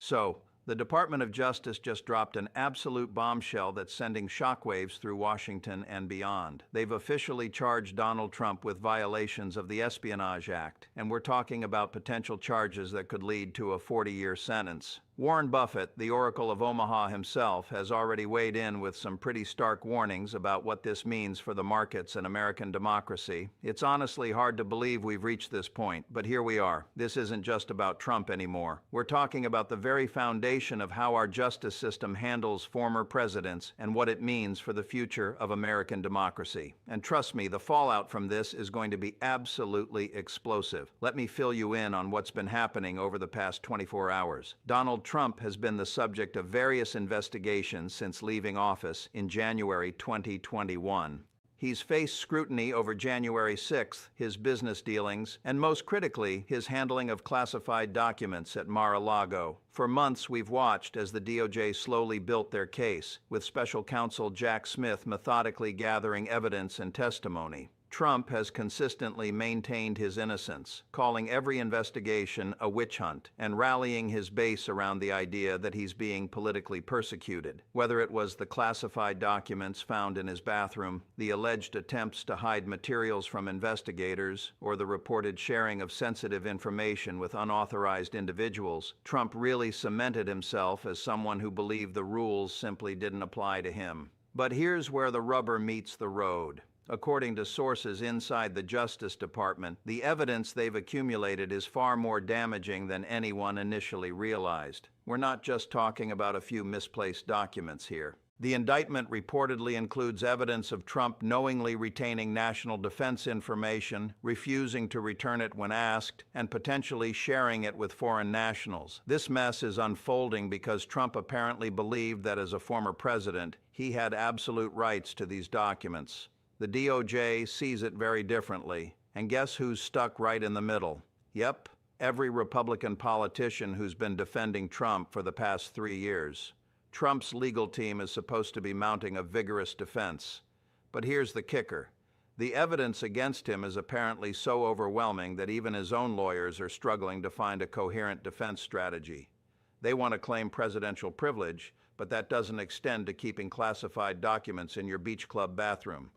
So, the Department of Justice just dropped an absolute bombshell that's sending shockwaves through Washington and beyond. They've officially charged Donald Trump with violations of the Espionage Act, and we're talking about potential charges that could lead to a 40-year sentence. Warren Buffett, the Oracle of Omaha himself, has already weighed in with some pretty stark warnings about what this means for the markets and American democracy. It's honestly hard to believe we've reached this point, but here we are. This isn't just about Trump anymore. We're talking about the very foundation of how our justice system handles former presidents and what it means for the future of American democracy. And trust me, the fallout from this is going to be absolutely explosive. Let me fill you in on what's been happening over the past 24 hours. Donald Trump has been the subject of various investigations since leaving office in January 2021. He's faced scrutiny over January 6th, his business dealings, and most critically, his handling of classified documents at Mar-a-Lago. For months, we've watched as the DOJ slowly built their case, with special counsel Jack Smith methodically gathering evidence and testimony. Trump has consistently maintained his innocence, calling every investigation a witch hunt and rallying his base around the idea that he's being politically persecuted. Whether it was the classified documents found in his bathroom, the alleged attempts to hide materials from investigators, or the reported sharing of sensitive information with unauthorized individuals, Trump really cemented himself as someone who believed the rules simply didn't apply to him. But here's where the rubber meets the road. According to sources inside the Justice Department, the evidence they've accumulated is far more damaging than anyone initially realized. We're not just talking about a few misplaced documents here. The indictment reportedly includes evidence of Trump knowingly retaining national defense information, refusing to return it when asked, and potentially sharing it with foreign nationals. This mess is unfolding because Trump apparently believed that as a former president, he had absolute rights to these documents. The DOJ sees it very differently. And guess who's stuck right in the middle? Yep, every Republican politician who's been defending Trump for the past 3 years. Trump's legal team is supposed to be mounting a vigorous defense. But here's the kicker. The evidence against him is apparently so overwhelming that even his own lawyers are struggling to find a coherent defense strategy. They want to claim presidential privilege, but that doesn't extend to keeping classified documents in your beach club bathroom.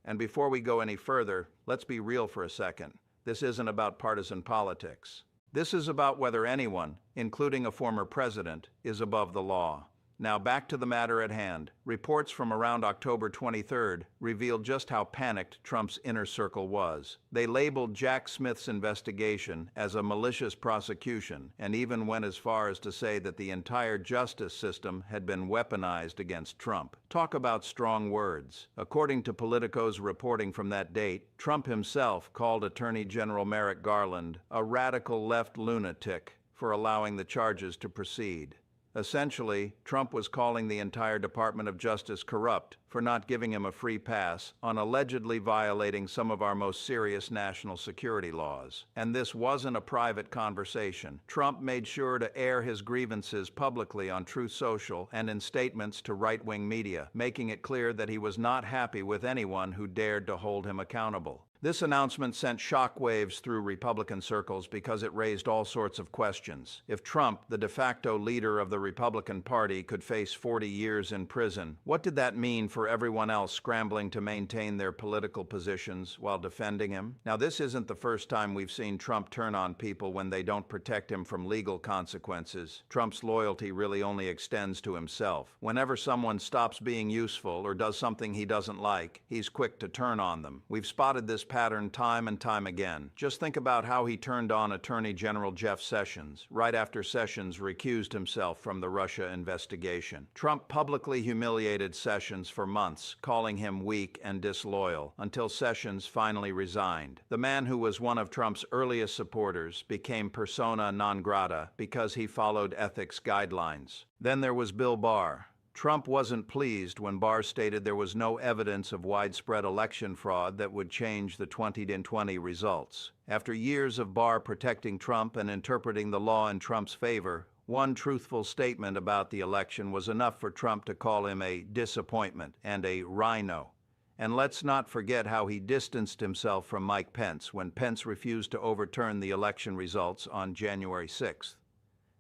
And before we go any further, let's be real for a second. This isn't about partisan politics. This is about whether anyone, including a former president, is above the law. Now back to the matter at hand. Reports from around October 23rd revealed just how panicked Trump's inner circle was. They labeled Jack Smith's investigation as a malicious prosecution and even went as far as to say that the entire justice system had been weaponized against Trump. Talk about strong words. According to Politico's reporting from that date, Trump himself called Attorney General Merrick Garland a radical left lunatic for allowing the charges to proceed. Essentially, Trump was calling the entire Department of Justice corrupt for not giving him a free pass on allegedly violating some of our most serious national security laws. And this wasn't a private conversation. Trump made sure to air his grievances publicly on Truth Social and in statements to right-wing media, making it clear that he was not happy with anyone who dared to hold him accountable. This announcement sent shockwaves through Republican circles because it raised all sorts of questions. If Trump, the de facto leader of the Republican Party, could face 40 years in prison, what did that mean for everyone else scrambling to maintain their political positions while defending him? Now, this isn't the first time we've seen Trump turn on people when they don't protect him from legal consequences. Trump's loyalty really only extends to himself. Whenever someone stops being useful or does something he doesn't like, he's quick to turn on them. We've spotted this pattern time and time again. Just think about how he turned on Attorney General Jeff Sessions right after Sessions recused himself from the Russia investigation. Trump publicly humiliated Sessions for months, calling him weak and disloyal, until Sessions finally resigned. The man who was one of Trump's earliest supporters became persona non grata because he followed ethics guidelines. Then there was Bill Barr. Trump wasn't pleased when Barr stated there was no evidence of widespread election fraud that would change the 2020 results. After years of Barr protecting Trump and interpreting the law in Trump's favor, one truthful statement about the election was enough for Trump to call him a disappointment and a rhino. And let's not forget how he distanced himself from Mike Pence when Pence refused to overturn the election results on January 6th.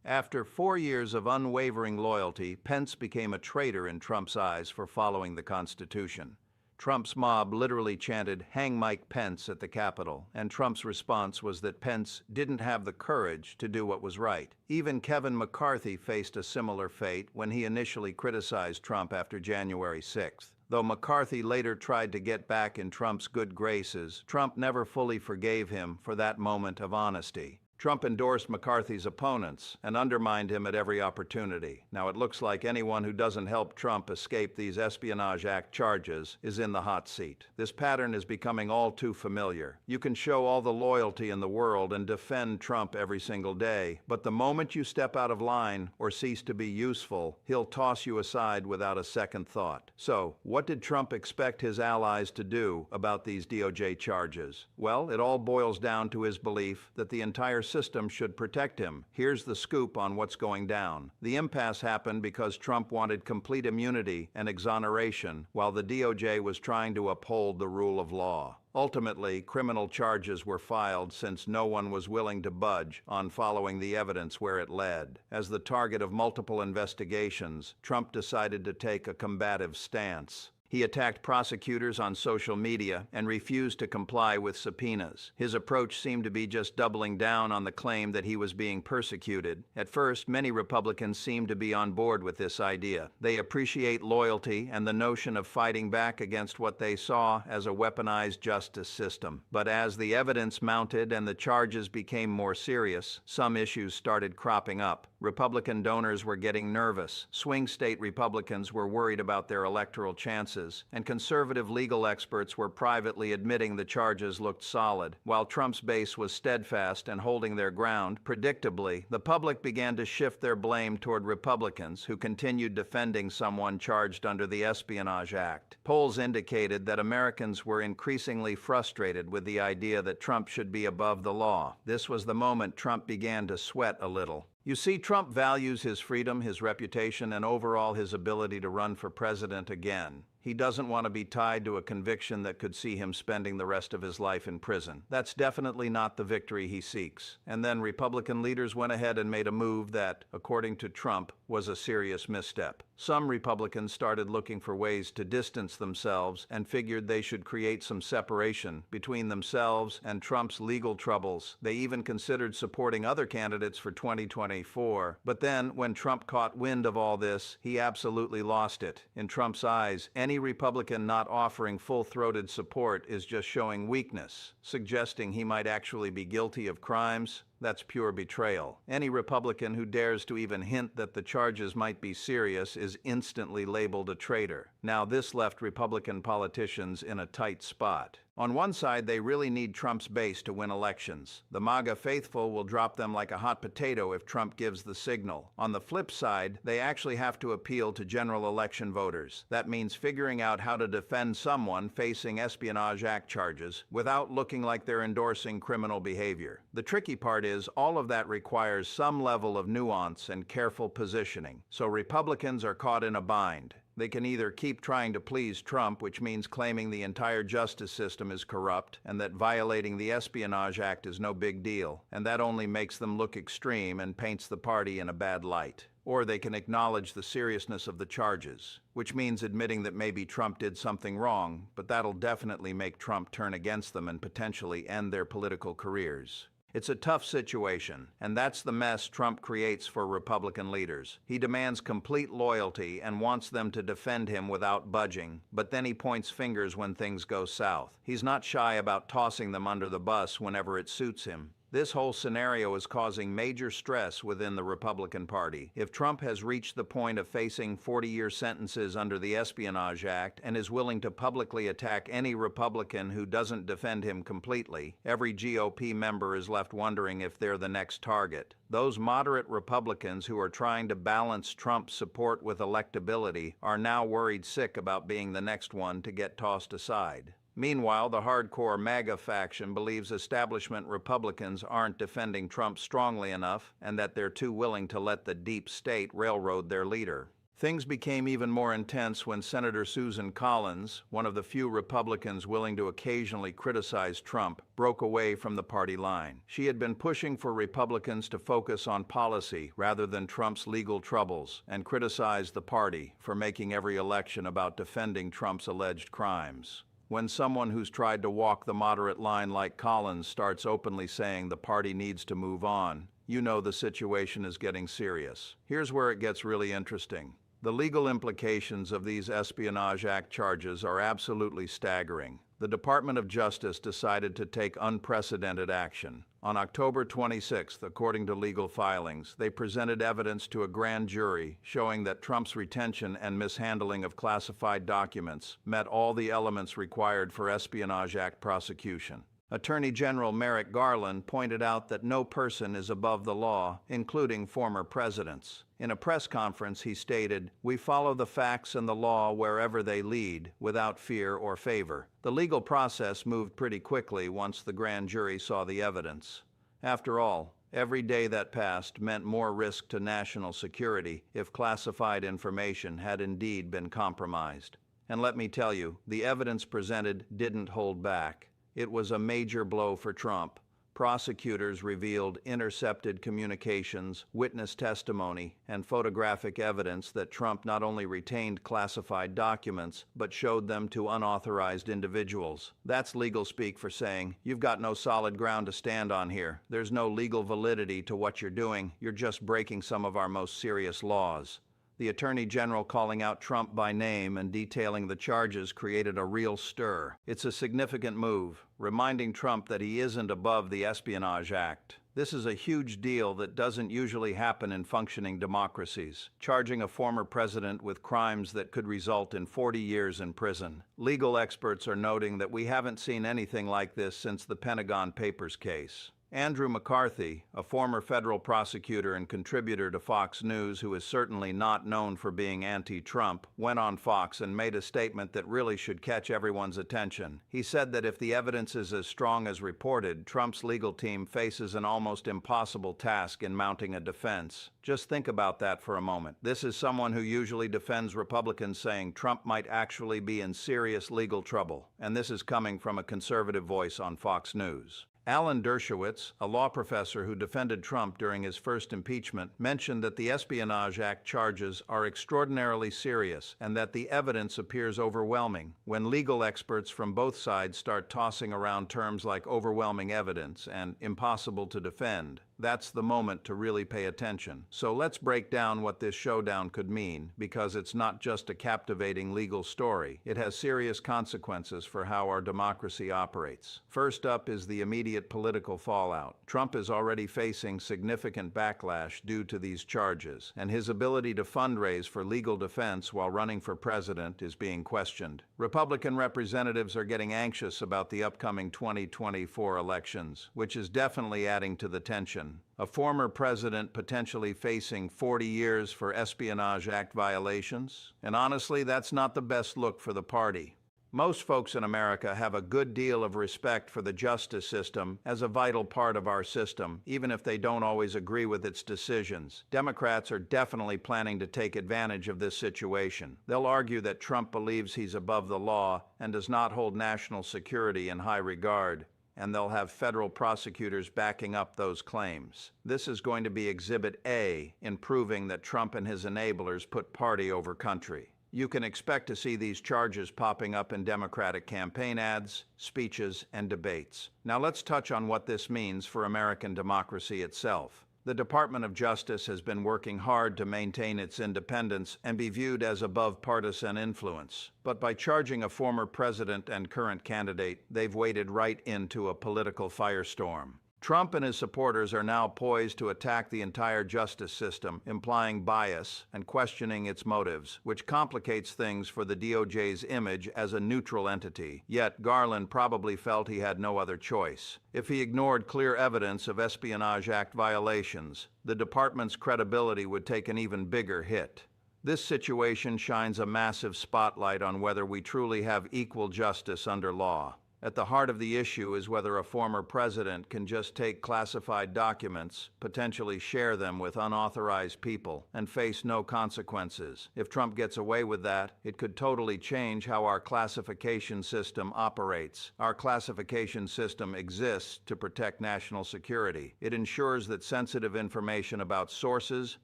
After 4 years of unwavering loyalty, Pence became a traitor in Trump's eyes for following the Constitution. Trump's mob literally chanted, "Hang Mike Pence," at the Capitol, and Trump's response was that Pence didn't have the courage to do what was right. Even Kevin McCarthy faced a similar fate when he initially criticized Trump after January 6th. Though McCarthy later tried to get back in Trump's good graces, Trump never fully forgave him for that moment of honesty. Trump endorsed McCarthy's opponents and undermined him at every opportunity. Now it looks like anyone who doesn't help Trump escape these Espionage Act charges is in the hot seat. This pattern is becoming all too familiar. You can show all the loyalty in the world and defend Trump every single day, but the moment you step out of line or cease to be useful, he'll toss you aside without a second thought. So, what did Trump expect his allies to do about these DOJ charges? Well, it all boils down to his belief that the entire system should protect him. Here's the scoop on what's going down. The impasse happened because Trump wanted complete immunity and exoneration, while the DOJ was trying to uphold the rule of law. Ultimately, criminal charges were filed since no one was willing to budge on following the evidence where it led. As the target of multiple investigations, Trump decided to take a combative stance. He attacked prosecutors on social media and refused to comply with subpoenas. His approach seemed to be just doubling down on the claim that he was being persecuted. At first, many Republicans seemed to be on board with this idea. They appreciate loyalty and the notion of fighting back against what they saw as a weaponized justice system. But as the evidence mounted and the charges became more serious, some issues started cropping up. Republican donors were getting nervous. Swing state Republicans were worried about their electoral chances, and conservative legal experts were privately admitting the charges looked solid. While Trump's base was steadfast and holding their ground, predictably, the public began to shift their blame toward Republicans who continued defending someone charged under the Espionage Act. Polls indicated that Americans were increasingly frustrated with the idea that Trump should be above the law. This was the moment Trump began to sweat a little. You see, Trump values his freedom, his reputation, and overall his ability to run for president again. He doesn't want to be tied to a conviction that could see him spending the rest of his life in prison. That's definitely not the victory he seeks. And then Republican leaders went ahead and made a move that, according to Trump, was a serious misstep. Some Republicans started looking for ways to distance themselves and figured they should create some separation between themselves and Trump's legal troubles. They even considered supporting other candidates for 2024. But then, when Trump caught wind of all this, he absolutely lost it. In Trump's eyes, any Republican not offering full-throated support is just showing weakness, suggesting he might actually be guilty of crimes. That's pure betrayal. Any Republican who dares to even hint that the charges might be serious is instantly labeled a traitor. Now, this left Republican politicians in a tight spot. On one side, they really need Trump's base to win elections. The MAGA faithful will drop them like a hot potato if Trump gives the signal. On the flip side, they actually have to appeal to general election voters. That means figuring out how to defend someone facing Espionage Act charges without looking like they're endorsing criminal behavior. The tricky part is all of that requires some level of nuance and careful positioning. So Republicans are caught in a bind. They can either keep trying to please Trump, which means claiming the entire justice system is corrupt and that violating the Espionage Act is no big deal, and that only makes them look extreme and paints the party in a bad light. Or they can acknowledge the seriousness of the charges, which means admitting that maybe Trump did something wrong, but that'll definitely make Trump turn against them and potentially end their political careers. It's a tough situation, and that's the mess Trump creates for Republican leaders. He demands complete loyalty and wants them to defend him without budging, but then he points fingers when things go south. He's not shy about tossing them under the bus whenever it suits him. This whole scenario is causing major stress within the Republican Party. If Trump has reached the point of facing 40-year sentences under the Espionage Act and is willing to publicly attack any Republican who doesn't defend him completely, every GOP member is left wondering if they're the next target. Those moderate Republicans who are trying to balance Trump's support with electability are now worried sick about being the next one to get tossed aside. Meanwhile, the hardcore MAGA faction believes establishment Republicans aren't defending Trump strongly enough and that they're too willing to let the deep state railroad their leader. Things became even more intense when Senator Susan Collins, one of the few Republicans willing to occasionally criticize Trump, broke away from the party line. She had been pushing for Republicans to focus on policy rather than Trump's legal troubles and criticized the party for making every election about defending Trump's alleged crimes. When someone who's tried to walk the moderate line like Collins starts openly saying the party needs to move on, you know the situation is getting serious. Here's where it gets really interesting. The legal implications of these Espionage Act charges are absolutely staggering. The Department of Justice decided to take unprecedented action. On October 26th, according to legal filings, they presented evidence to a grand jury showing that Trump's retention and mishandling of classified documents met all the elements required for Espionage Act prosecution. Attorney General Merrick Garland pointed out that no person is above the law, including former presidents. In a press conference, he stated, "We follow the facts and the law wherever they lead, without fear or favor." The legal process moved pretty quickly once the grand jury saw the evidence. After all, every day that passed meant more risk to national security if classified information had indeed been compromised. And let me tell you, the evidence presented didn't hold back. It was a major blow for Trump. Prosecutors revealed intercepted communications, witness testimony, and photographic evidence that Trump not only retained classified documents, but showed them to unauthorized individuals. That's legal speak for saying, you've got no solid ground to stand on here. There's no legal validity to what you're doing. You're just breaking some of our most serious laws. The Attorney General calling out Trump by name and detailing the charges created a real stir. It's a significant move, reminding Trump that he isn't above the Espionage Act. This is a huge deal that doesn't usually happen in functioning democracies, charging a former president with crimes that could result in 40 years in prison. Legal experts are noting that we haven't seen anything like this since the Pentagon Papers case. Andrew McCarthy, a former federal prosecutor and contributor to Fox News who is certainly not known for being anti-Trump, went on Fox and made a statement that really should catch everyone's attention. He said that if the evidence is as strong as reported, Trump's legal team faces an almost impossible task in mounting a defense. Just think about that for a moment. This is someone who usually defends Republicans saying Trump might actually be in serious legal trouble, and this is coming from a conservative voice on Fox News. Alan Dershowitz, a law professor who defended Trump during his first impeachment, mentioned that the Espionage Act charges are extraordinarily serious and that the evidence appears overwhelming. When legal experts from both sides start tossing around terms like overwhelming evidence and impossible to defend, that's the moment to really pay attention. So let's break down what this showdown could mean, because it's not just a captivating legal story. It has serious consequences for how our democracy operates. First up is the immediate political fallout. Trump is already facing significant backlash due to these charges, and his ability to fundraise for legal defense while running for president is being questioned. Republican representatives are getting anxious about the upcoming 2024 elections, which is definitely adding to the tension. A former president potentially facing 40 years for Espionage Act violations? And honestly, that's not the best look for the party. Most folks in America have a good deal of respect for the justice system as a vital part of our system, even if they don't always agree with its decisions. Democrats are definitely planning to take advantage of this situation. They'll argue that Trump believes he's above the law and does not hold national security in high regard, and they'll have federal prosecutors backing up those claims. This is going to be Exhibit A in proving that Trump and his enablers put party over country. You can expect to see these charges popping up in Democratic campaign ads, speeches, and debates. Now let's touch on what this means for American democracy itself. The Department of Justice has been working hard to maintain its independence and be viewed as above partisan influence. But by charging a former president and current candidate, they've waded right into a political firestorm. Trump and his supporters are now poised to attack the entire justice system, implying bias and questioning its motives, which complicates things for the DOJ's image as a neutral entity. Yet Garland probably felt he had no other choice. If he ignored clear evidence of Espionage Act violations, the department's credibility would take an even bigger hit. This situation shines a massive spotlight on whether we truly have equal justice under law. At the heart of the issue is whether a former president can just take classified documents, potentially share them with unauthorized people, and face no consequences. If Trump gets away with that, it could totally change how our classification system operates. Our classification system exists to protect national security. It ensures that sensitive information about sources,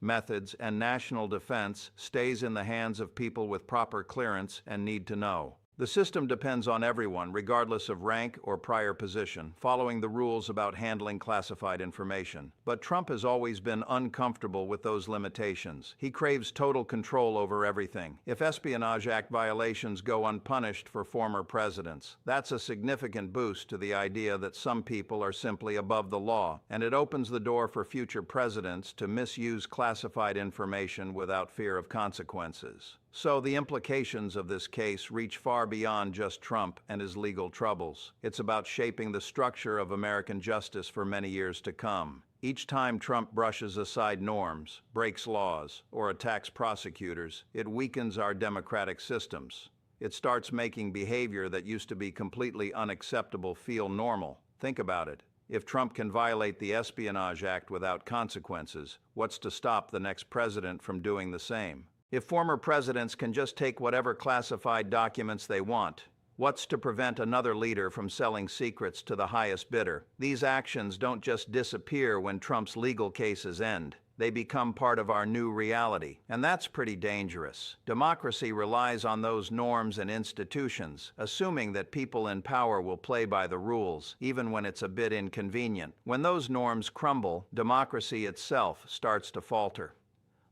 methods, and national defense stays in the hands of people with proper clearance and need to know. The system depends on everyone, regardless of rank or prior position, following the rules about handling classified information. But Trump has always been uncomfortable with those limitations. He craves total control over everything. If Espionage Act violations go unpunished for former presidents, that's a significant boost to the idea that some people are simply above the law, and it opens the door for future presidents to misuse classified information without fear of consequences. So the implications of this case reach far beyond just Trump and his legal troubles. It's about shaping the structure of American justice for many years to come. Each time Trump brushes aside norms, breaks laws, or attacks prosecutors, it weakens our democratic systems. It starts making behavior that used to be completely unacceptable feel normal. Think about it. If Trump can violate the Espionage Act without consequences, what's to stop the next president from doing the same? If former presidents can just take whatever classified documents they want, what's to prevent another leader from selling secrets to the highest bidder? These actions don't just disappear when Trump's legal cases end. They become part of our new reality, and that's pretty dangerous. Democracy relies on those norms and institutions, assuming that people in power will play by the rules, even when it's a bit inconvenient. When those norms crumble, democracy itself starts to falter.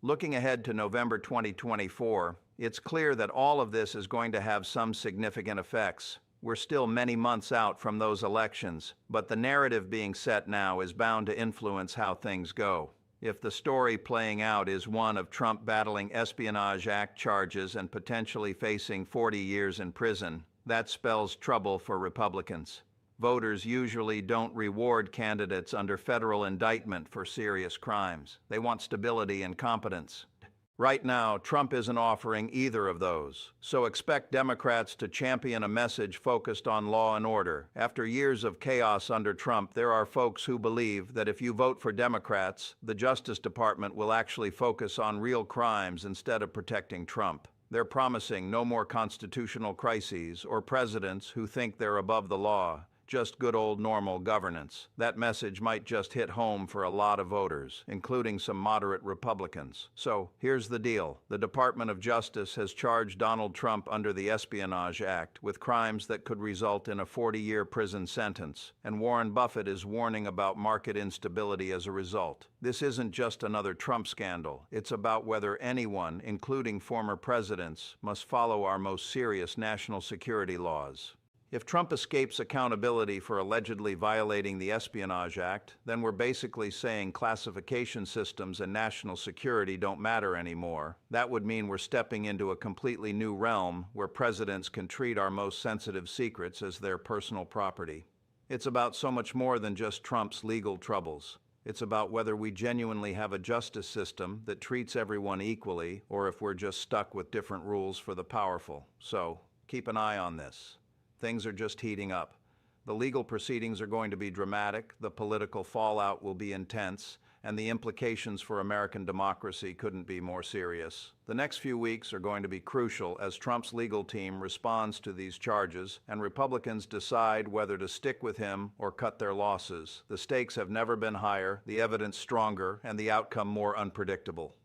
Looking ahead to November 2024, it's clear that all of this is going to have some significant effects. We're still many months out from those elections, but the narrative being set now is bound to influence how things go. If the story playing out is one of Trump battling Espionage Act charges and potentially facing 40 years in prison, that spells trouble for Republicans. Voters usually don't reward candidates under federal indictment for serious crimes. They want stability and competence. Right now, Trump isn't offering either of those, so expect Democrats to champion a message focused on law and order. After years of chaos under Trump, there are folks who believe that if you vote for Democrats, the Justice Department will actually focus on real crimes instead of protecting Trump. They're promising no more constitutional crises or presidents who think they're above the law. Just good old normal governance. That message might just hit home for a lot of voters, including some moderate Republicans. So here's the deal. The Department of Justice has charged Donald Trump under the Espionage Act with crimes that could result in a 40-year prison sentence, and Warren Buffett is warning about market instability as a result. This isn't just another Trump scandal. It's about whether anyone, including former presidents, must follow our most serious national security laws. If Trump escapes accountability for allegedly violating the Espionage Act, then we're basically saying classification systems and national security don't matter anymore. That would mean we're stepping into a completely new realm where presidents can treat our most sensitive secrets as their personal property. It's about so much more than just Trump's legal troubles. It's about whether we genuinely have a justice system that treats everyone equally, or if we're just stuck with different rules for the powerful. So, keep an eye on this. Things are just heating up. The legal proceedings are going to be dramatic, the political fallout will be intense, and the implications for American democracy couldn't be more serious. The next few weeks are going to be crucial as Trump's legal team responds to these charges and Republicans decide whether to stick with him or cut their losses. The stakes have never been higher, the evidence stronger, and the outcome more unpredictable.